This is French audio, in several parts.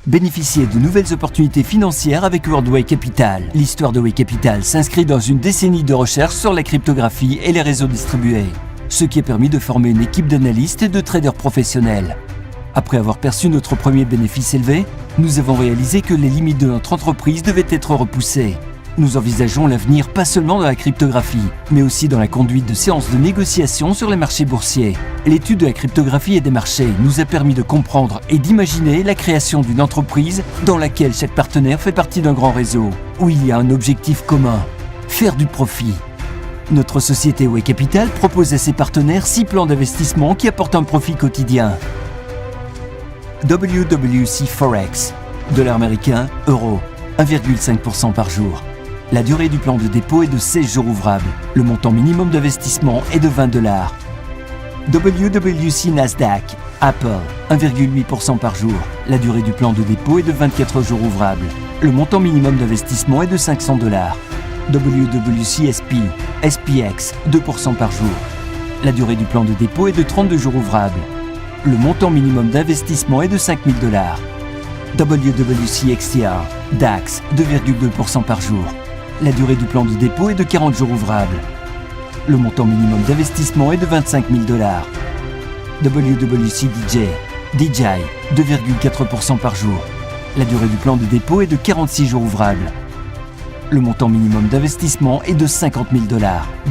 Bénéficiez de nouvelles opportunités financières avec World Way Capital. L'histoire de Way Capital s'inscrit dans une décennie de recherche sur la cryptographie et les réseaux distribués, ce qui a permis de former une équipe d'analystes et de traders professionnels. Après avoir perçu notre premier bénéfice élevé, nous avons réalisé que les limites de notre entreprise devaient être repoussées. Nous envisageons l'avenir pas seulement dans la cryptographie, mais aussi dans la conduite de séances de négociation sur les marchés boursiers. L'étude de la cryptographie et des marchés nous a permis de comprendre et d'imaginer la création d'une entreprise dans laquelle chaque partenaire fait partie d'un grand réseau, où il y a un objectif commun, faire du profit. Notre société Way Capital propose à ses partenaires 6 plans d'investissement qui apportent un profit quotidien. WWC Forex, dollar américain, euro, 1,5% par jour. La durée du plan de dépôt est de 16 jours ouvrables. Le montant minimum d'investissement est de $20. WWC Nasdaq, Apple, 1,8% par jour. La durée du plan de dépôt est de 24 jours ouvrables. Le montant minimum d'investissement est de $500. WWC SP, SPX, 2% par jour. La durée du plan de dépôt est de 32 jours ouvrables. Le montant minimum d'investissement est de $5 000. WWC XTR, DAX, 2,2% par jour. La durée du plan de dépôt est de 40 jours ouvrables. Le montant minimum d'investissement est de $25 000. WWC DJI, 2,4% par jour. La durée du plan de dépôt est de 46 jours ouvrables. Le montant minimum d'investissement est de $50 000.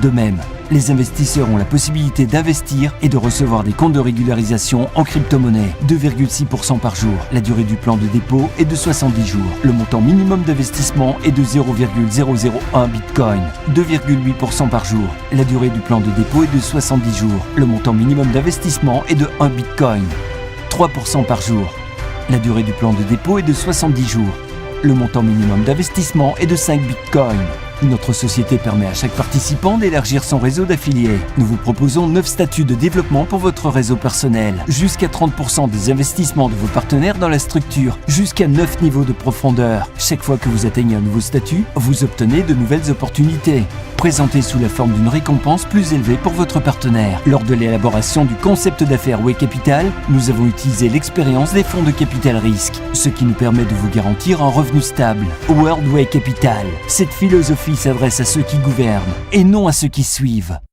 De même, les investisseurs ont la possibilité d'investir et de recevoir des comptes de régularisation en crypto-monnaie, 2,6% par jour. La durée du plan de dépôt est de 70 jours. Le montant minimum d'investissement est de 0,001 Bitcoin, 2,8% par jour. La durée du plan de dépôt est de 70 jours. Le montant minimum d'investissement est de 1 Bitcoin, 3% par jour. La durée du plan de dépôt est de 70 jours. Le montant minimum d'investissement est de 5 Bitcoins. Notre société permet à chaque participant d'élargir son réseau d'affiliés. Nous vous proposons 9 statuts de développement pour votre réseau personnel, jusqu'à 30% des investissements de vos partenaires dans la structure, jusqu'à 9 niveaux de profondeur. Chaque fois que vous atteignez un nouveau statut, vous obtenez de nouvelles opportunités, présentées sous la forme d'une récompense plus élevée pour votre partenaire. Lors de l'élaboration du concept d'affaires Way Capital, nous avons utilisé l'expérience des fonds de capital risque, ce qui nous permet de vous garantir un revenu stable. World Way Capital, cette philosophie s'adresse à ceux qui gouvernent et non à ceux qui suivent.